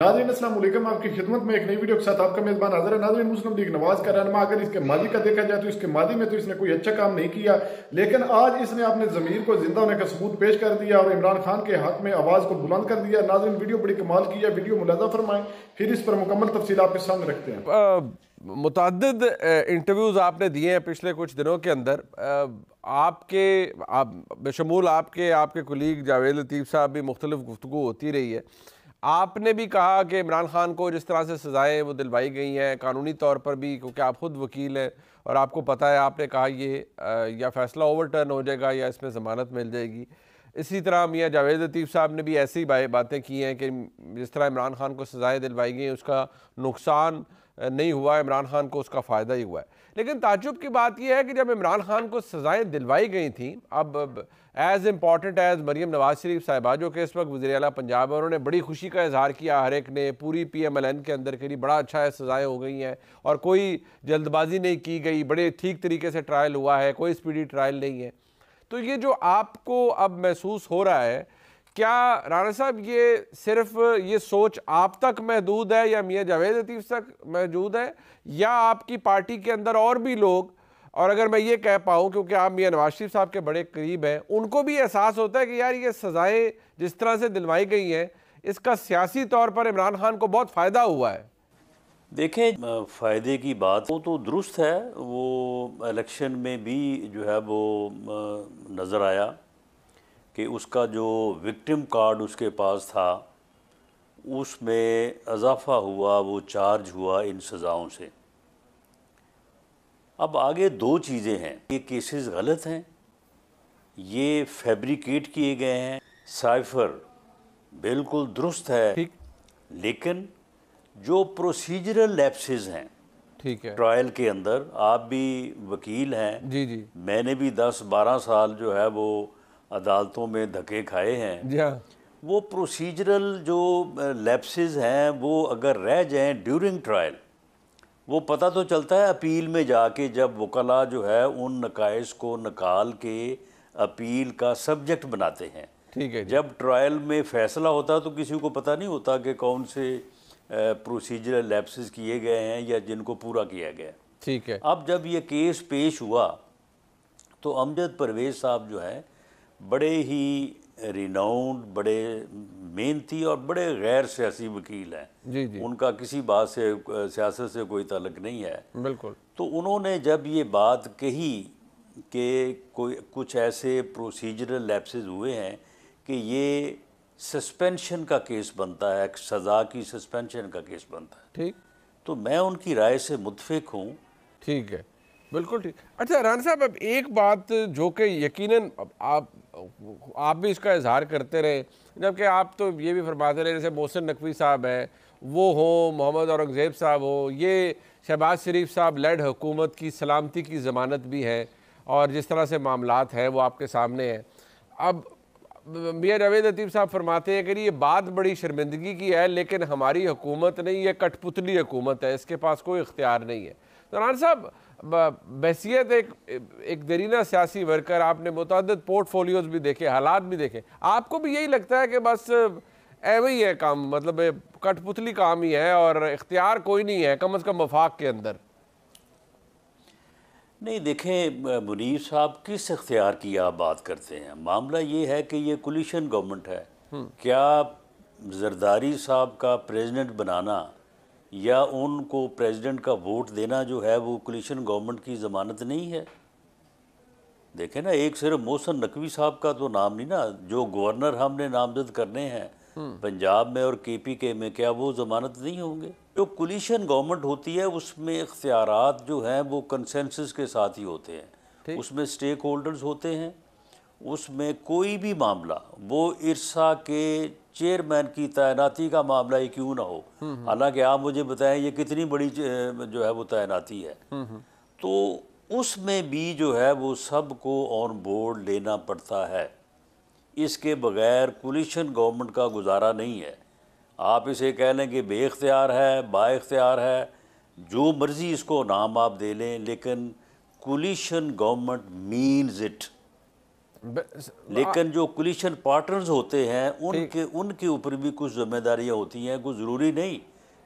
नाज़रीन अस्सलाम वालेकुम, आपकी खिदमत में एक नई वीडियो के साथ आपका मेज़बान हाज़िर है। नाज़रीन, मुस्लिम लीग नवाज का रहनुमा अगर इसके मादी का देखा जाए तो इसके मादी में तो इसने कोई अच्छा काम नहीं किया, लेकिन आज इसने अपने ज़मीर को जिंदा होने का सबूत पेश कर दिया और इमरान खान के हक में आवाज़ को बुलंद कर दिया। नाज़रीन, वीडियो बड़ी कमाल की है, वीडियो मुलाजा फरमाएं, फिर इस पर मुकम्मल तफसील आपके सामने रखते हैं। मुतअद्दिद इंटरव्यूज़ आपने दिए हैं पिछले कुछ दिनों के अंदर। बशमूल आपके कुलीग जावेद लतीफ़ साहब भी मुख्तलिफ गुफ्तगू होती रही है। आपने भी कहा कि इमरान खान को जिस तरह से सज़ाएँ वो दिलवाई गई हैं कानूनी तौर पर भी, क्योंकि आप ख़ुद वकील हैं और आपको पता है, आपने कहा ये या फ़ैसला ओवरटर्न हो जाएगा या इसमें ज़मानत मिल जाएगी। इसी तरह मियाँ जावेद लतीफ़ साहब ने भी ऐसी बातें की हैं कि जिस तरह इमरान खान को सज़ाएँ दिलवाई गई उसका नुकसान नहीं हुआ, इमरान खान को उसका फ़ायदा ही हुआ है। लेकिन ताज्जुब की बात यह है कि जब इमरान खान को सज़ाएँ दिलवाई गई थी, अब as important as Maryam Nawaz Sharif साहिबा जो कि इस वक्त वज़ीर आला पंजाब है, उन्होंने बड़ी खुशी का इजहार किया, हर एक ने पूरी PMLN के अंदर के लिए बड़ा अच्छा है, सज़ाएँ हो गई हैं और कोई जल्दबाजी नहीं की गई, बड़े ठीक तरीके से ट्रायल हुआ है, कोई स्पीडी ट्रायल नहीं है। तो ये जो आपको अब महसूस हो रहा है, क्या राणा साहब ये सिर्फ ये सोच आप तक महदूद है या मियाँ जावेद लतीफ़ तक मौजूद है, या आपकी पार्टी के अंदर और भी लोग, और अगर मैं ये कह पाऊँ क्योंकि आप मियाँ नवाज शरीफ साहब के बड़े करीब हैं, उनको भी एहसास होता है कि यार ये सज़ाएँ जिस तरह से दिलवाई गई हैं इसका सियासी तौर पर इमरान खान को बहुत फ़ायदा हुआ है? देखें, फ़ायदे की बात वो तो दुरुस्त है। वो इलेक्शन में भी जो है वो नज़र आया कि उसका जो विक्टिम कार्ड उसके पास था उसमें इजाफ़ा हुआ, वो चार्ज हुआ इन सज़ाओं से। अब आगे दो चीज़ें हैं, ये केसेस गलत हैं, ये फैब्रिकेट किए गए हैं। साइफर बिल्कुल दुरुस्त है, ठीक, लेकिन जो प्रोसीजरल लैप्सेस हैं ठीक है, ट्रायल के अंदर, आप भी वकील हैं, जी जी मैंने भी 10-12 साल जो है वो अदालतों में धक्के खाए हैं। जी हाँ, वो प्रोसीजरल जो लैप्सेस हैं वो अगर रह जाएं ड्यूरिंग ट्रायल, वो पता तो चलता है अपील में जाके, जब वकला जो है उन नकाइश को निकाल के अपील का सब्जेक्ट बनाते हैं। ठीक है जी, जब ट्रायल में फ़ैसला होता है तो किसी को पता नहीं होता कि कौन से प्रोसीजरल लैप्सेस किए गए हैं या जिनको पूरा किया गया। ठीक है, अब जब ये केस पेश हुआ तो अमजद परवेज़ साहब जो है बड़े ही रिनाउंड, बड़े मेहनती और बड़े गैर सियासी वकील हैं। जी जी उनका किसी बात से, सियासत से कोई ताल्लुक नहीं है। बिल्कुल, तो उन्होंने जब ये बात कही कि कुछ ऐसे प्रोसीजरल लैप्सेस हुए हैं कि ये सस्पेंशन का केस बनता है, सज़ा की सस्पेंशन का केस बनता है, ठीक, तो मैं उनकी राय से मुत्फिक हूँ। ठीक है, बिल्कुल ठीक। अच्छा राना साहब, अब एक बात जो कि यकीनन अब आप भी इसका इजहार करते रहे, जबकि आप तो ये भी फरमाते रहे, जैसे मोहसिन नकवी साहब हैं वो हो, मोहम्मद औरंगज़ेब साहब हो, ये शहबाज शरीफ साहब लेड हुकूमत की सलामती की ज़मानत भी है, और जिस तरह से मामलात हैं वो आपके सामने हैं। अब मियाँ जावेद लतीफ़ साहब फरमाते हैं कि ये बात बड़ी शर्मिंदगी की है, लेकिन हमारी हुकूमत नहीं, ये कठपुतली हुकूमत है, इसके पास कोई इख्तियार नहीं है। तो राना साहब, बहसियत एक दरीना सियासी वर्कर, आपने मुतअद्दिद पोर्टफोलियोज भी देखे, हालात भी देखे, आपको भी यही लगता है कि बस ऐवे ही है काम, मतलब कठपुतली काम ही है और इख्तियार कोई नहीं है, कम अज़ कम वफाक के अंदर? नहीं, देखें मुनीर साहब, किस इख्तियार की आप बात करते हैं? मामला ये है कि ये कोलिशन गवर्नमेंट है। क्या जरदारी साहब का प्रेसिडेंट बनाना या उनको प्रेसिडेंट का वोट देना जो है वो कोलिशन गवर्नमेंट की ज़मानत नहीं है? देखें ना, एक सिर्फ मोहसिन नकवी साहब का तो नाम नहीं ना, जो गवर्नर हमने नामजद करने हैं पंजाब में और KPK में, क्या वो ज़मानत नहीं होंगे? जो कोलिशन गवर्नमेंट होती है उसमें इख्तियारात जो हैं वो कंसेंसस के साथ ही होते हैं, उसमें स्टेक होल्डर्स होते हैं, उसमें कोई भी मामला, वो इरसा के चेयरमैन की तैनाती का मामला ही क्यों ना हो, हालांकि आप मुझे बताएं ये कितनी बड़ी जो है वो तैनाती है, तो उसमें भी जो है वो सबको ऑन बोर्ड लेना पड़ता है। इसके बगैर कोलिशन गवर्नमेंट का गुजारा नहीं है। आप इसे कह लें कि बेख्तियार है, बाइख्तियार है, जो मर्ज़ी इसको नाम आप दे लें, लेकिन कोलिशन गवर्नमेंट मीन्स इट। लेकिन जो कोलिशन पार्टनर्स होते हैं उनके ऊपर भी कुछ जिम्मेदारियां होती हैं। कुछ ज़रूरी नहीं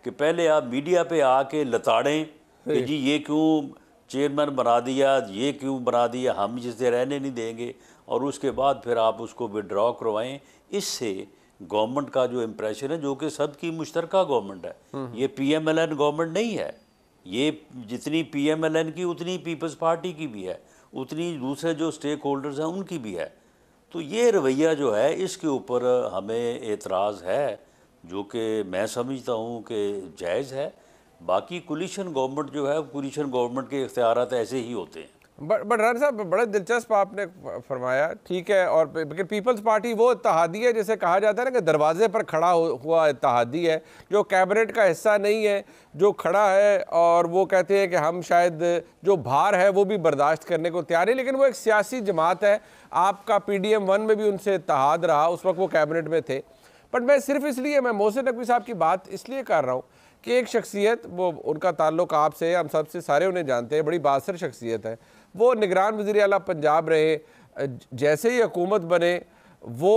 कि पहले आप मीडिया पे आके लताड़ें कि जी ये क्यों चेयरमैन बना दिया, ये क्यों बना दिया, हम जिसे रहने नहीं देंगे, और उसके बाद फिर आप उसको विड्रॉ करवाएं। इससे गवर्नमेंट का जो इम्प्रेशन है, जो कि सबकी मुश्तरका गवर्नमेंट है, ये PMLN गवर्नमेंट नहीं है, ये जितनी PMLN की उतनी पीपल्स पार्टी की भी है, उतनी दूसरे जो स्टेक होल्डर्स हैं उनकी भी है। तो ये रवैया जो है इसके ऊपर हमें एतराज़ है, जो कि मैं समझता हूँ कि जायज़ है। बाकी कोलिशन गवर्नमेंट जो है, कोलिशन गवर्नमेंट के इख्तियारात ऐसे ही होते हैं। बट राना साहब बड़ा दिलचस्प आपने फरमाया, ठीक है। और पीपल्स पार्टी वो इत्तेहादी है जिसे कहा जाता है ना कि दरवाजे पर खड़ा हुआ इत्तेहादी है, जो कैबिनेट का हिस्सा नहीं है, जो खड़ा है और वो कहते हैं कि हम शायद जो भार है वो भी बर्दाश्त करने को तैयार है, लेकिन वो एक सियासी जमात है। आपका PDM 1 में भी उनसे इत्तेहाद रहा, उस वक्त वो कैबिनेट में थे। बट मैं सिर्फ इसलिए, मैं मोहसिन नकवी साहब की बात इसलिए कर रहा हूँ कि एक शख्सियत, वो उनका ताल्लुक आपसे, हम सबसे सारे उन्हें जानते हैं, बड़ी बासर शख्सियत है। वो निगरान वज़ीर आला पंजाब रहे, जैसे ही हुकूमत बने वो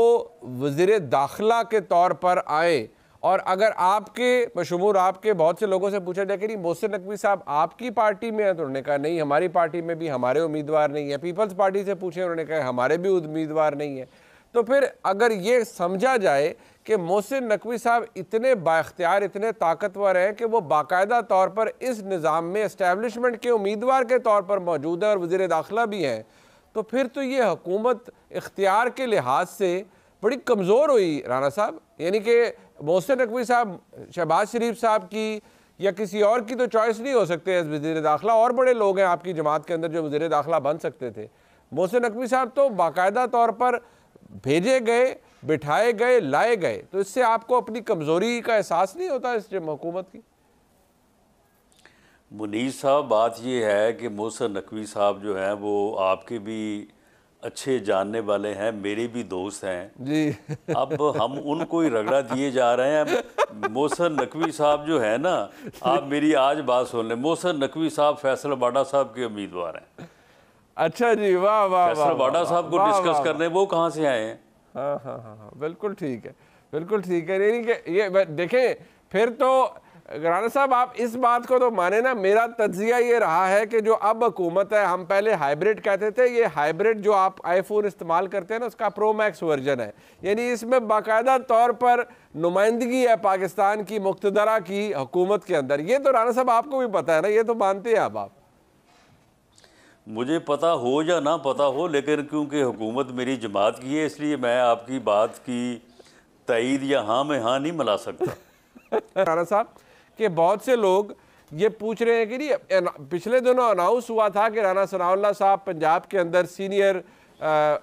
वज़ीर दाखिला के तौर पर आए। और अगर आपके बशमूर आपके बहुत से लोगों से पूछा जाए कि नहीं मोहसिन नकवी साहब आपकी पार्टी में है, तो उन्होंने कहा नहीं हमारी पार्टी में भी हमारे उम्मीदवार नहीं है। पीपल्स पार्टी से पूछे, उन्होंने कहा हमारे भी उम्मीदवार नहीं है। तो फिर अगर ये समझा जाए कि मोहसिन नकवी साहब इतने बाख्तियार, इतने ताकतवर हैं कि वो बाकायदा तौर पर इस निज़ाम में इस्टेब्लिशमेंट के उम्मीदवार के तौर पर मौजूद है और वज़ीर दाखिला भी हैं, तो फिर तो ये हुकूमत इख्तियार के लिहाज से बड़ी कमज़ोर हुई राना साहब। यानी कि मोहसिन नकवी साहब शहबाज शरीफ साहब की या किसी और की तो चॉइस नहीं हो सकते एज वज़ीर दाखिला। और बड़े लोग हैं आपकी जमात के अंदर जो वज़ीर दाखिला बन सकते थे। मोहसिन नकवी साहब तो बाकायदा तौर पर भेजे गए, बिठाए गए, लाए गए। तो इससे आपको अपनी कमज़ोरी का एहसास नहीं होता इस हुकूमत की? मुनीर साहब, बात ये है कि मोहसिन नकवी साहब जो हैं वो आपके भी अच्छे जानने वाले हैं, मेरे भी दोस्त हैं जी। अब हम उनको ही रगड़ा दिए जा रहे हैं। मोहसिन नकवी साहब जो है ना, आप मेरी आज बात सुन लें, मोहसिन नकवी साहब फैसल बाडा साहब के उम्मीदवार हैं। अच्छा जी, वाह वाह। फैसल बाडा साहब को डिस्कस करने वो कहाँ से आए हैं? हाँ हाँ हाँ हाँ, बिल्कुल ठीक है, बिल्कुल ठीक है। यानी कि ये देखें, फिर तो राना साहब आप इस बात को तो माने ना, मेरा तज्जिया ये रहा है कि जो अब हुकूमत है, हम पहले हाइब्रिड कहते थे, ये हाइब्रिड जो आप आईफोन इस्तेमाल करते हैं ना उसका प्रो मैक्स वर्जन है। यानी इसमें बाकायदा तौर पर नुमाइंदगी है पाकिस्तान की मुक्तदरा की हुकूमत के अंदर। ये तो राना साहब आपको भी पता है ना, ये तो मानते हैं अब आप? मुझे पता हो या ना पता हो, लेकिन क्योंकि हुकूमत मेरी जमात की है इसलिए मैं आपकी बात की तईद या हाँ में हाँ नहीं मिला सकता। राना साहब कि बहुत से लोग ये पूछ रहे हैं कि नहीं, पिछले दिनों अनाउंस हुआ था कि राना सनाउल्लाह साहब पंजाब के अंदर सीनियर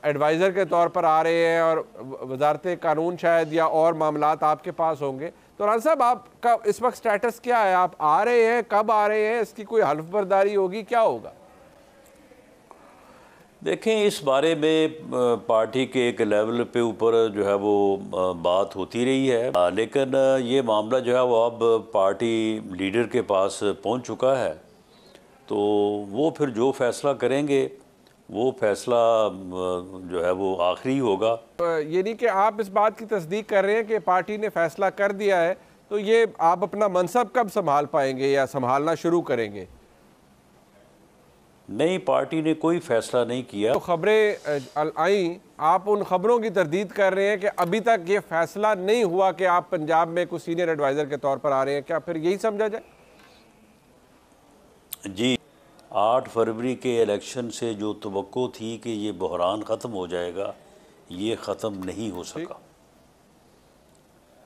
एडवाइज़र के तौर पर आ रहे हैं और वजारत कानून शायद या और मामलात आपके पास होंगे। तो राना साहब आपका इस वक्त स्टेटस क्या है? आप आ रहे हैं, कब आ रहे हैं, इसकी कोई हल्फ बर्दारी होगी, क्या होगा? देखें, इस बारे में पार्टी के एक लेवल पे ऊपर जो है वो बात होती रही है, लेकिन ये मामला जो है वो अब पार्टी लीडर के पास पहुंच चुका है। तो वो फिर जो फैसला करेंगे वो फैसला जो है वो आखिरी होगा। ये नहीं कि आप इस बात की तस्दीक कर रहे हैं कि पार्टी ने फैसला कर दिया है, तो ये आप अपना मनसब कब संभाल पाएंगे या संभालना शुरू करेंगे? नहीं, पार्टी ने कोई फैसला नहीं किया। तो खबरें आई, आप उन खबरों की तरदीद कर रहे हैं कि अभी तक ये फैसला नहीं हुआ कि आप पंजाब में कुछ सीनियर एडवाइज़र के तौर पर आ रहे हैं, क्या फिर यही समझा जाए? जी, 8 फरवरी के इलेक्शन से जो तवक्को थी कि ये बहरान ख़त्म हो जाएगा, ये ख़त्म नहीं हो सका।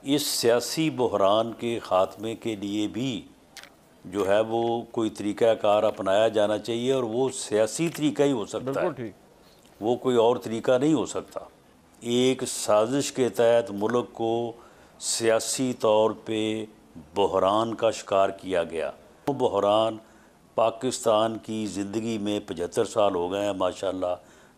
इस सियासी बहरान के ख़ात्मे के लिए भी जो है वो कोई तरीक़ाकार अपनाया जाना चाहिए, और वो सियासी तरीका ही हो सकता है, ठीक। वो कोई और तरीका नहीं हो सकता। एक साजिश के तहत मुल्क को सियासी तौर पे बहरान का शिकार किया गया। वो बहरान पाकिस्तान की ज़िंदगी में 75 साल हो गए हैं माशाल्लाह,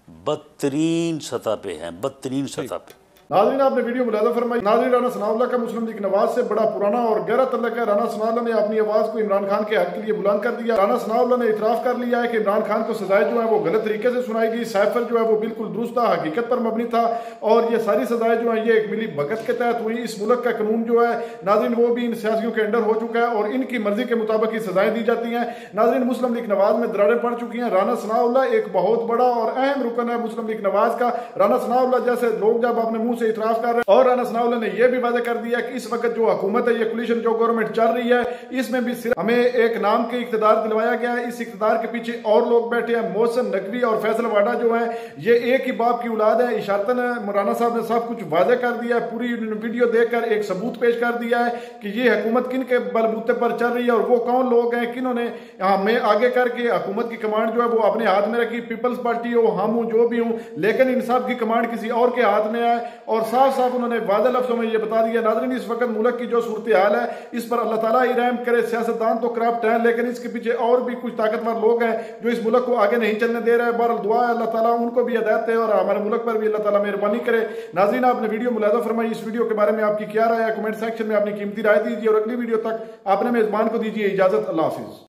बदतरीन सतह पे हैं, बदतरीन सतह पे। नाज़रीन आपने वीडियो मुलाज़ा फरमाई। नाज़रीन राना सनाउल्लाह का मुस्लिम लीग नवाज से बड़ा पुराना और गहरा तल्लुक है। राना सनाउल्लाह ने अपनी आवाज को इमरान खान के हक के लिए बुलंद कर दिया। राना सनाउल्लाह ने इतराफ कर लिया है कि इमरान खान को सजाएं जो है वो गलत तरीके से सुनाई गई। साइफर जो है वो बिल्कुल दुरुस्त था, हकीकत पर मबनी था और ये सारी सजाएं जो है ये एक मिली भगत के तहत हुई। इस मुल्क का कानून जो है नाज़रीन वो भी इन सियासियों के अंडर हो चुका है और इनकी मर्जी के मुताबिक ही सजाएं दी जाती हैं। नाज़रीन मुस्लिम लीग नवाज में दरारें पड़ चुकी हैं। राना सनाउल्लाह एक बहुत बड़ा और अहम रुकन है मुस्लिम लीग नवाज का। राना सनाउल्लाह जैसे लोग जब अपने मुंह से इतराफ कर रहे हैं और राना सनाउल्लाह ने यह भी वादा कर दिया कि इस वक्त जो हुकूमत है, ये कोलिशन जो गवर्नमेंट चल रही है, इसमें भी सिर्फ हमें एक नाम के इख्तिदार दिलवाया गया है। इस इख्तिदार के पीछे और लोग बैठे हैं। मोहसिन नकवी और फैसल वाडा जो है ये एक ही बाप की औलाद है। इशारतन राना साहब ने सब कुछ वाजे कर दिया है। पूरी वीडियो देखकर एक सबूत पेश कर दिया है कि ये हुकूमत किन के बलबूते पर चल रही है और वो कौन लोग हैं, किन्होंने हमें आगे करके हुकूमत की कमांड जो है वो अपने हाथ में रखी। पीपल्स पार्टी हो, हम हूं, जो भी हूं, लेकिन इन सब की कमांड किसी और के हाथ में है और साफ साफ उन्होंने वाज़ेह लफ्ज़ों में ये बता दिया। नाज़रीन इस वक्त मुल्क की जो सूरत हाल है इस पर अल्लाह ताला ही रहम करे। सियासतदान तो करप्ट हैं लेकिन इसके पीछे और भी कुछ ताकतवर लोग हैं जो इस मुल्क को आगे नहीं चलने दे रहे हैं। बहरहाल दुआ है अल्लाह ताला उनको भी हिदायत दे और हमारे मुल्क पर भी अल्लाह ताला मेहरबानी करे। नाज़रीन आपने वीडियो मुलाज़ा फरमाई। इस वीडियो के बारे में आपकी क्या राय है, कमेंट सेक्शन में अपनी कीमती राय दीजिए और अगली वीडियो तक आपने मेजबान को दीजिए इजाजत। अल्लाह हाफिज।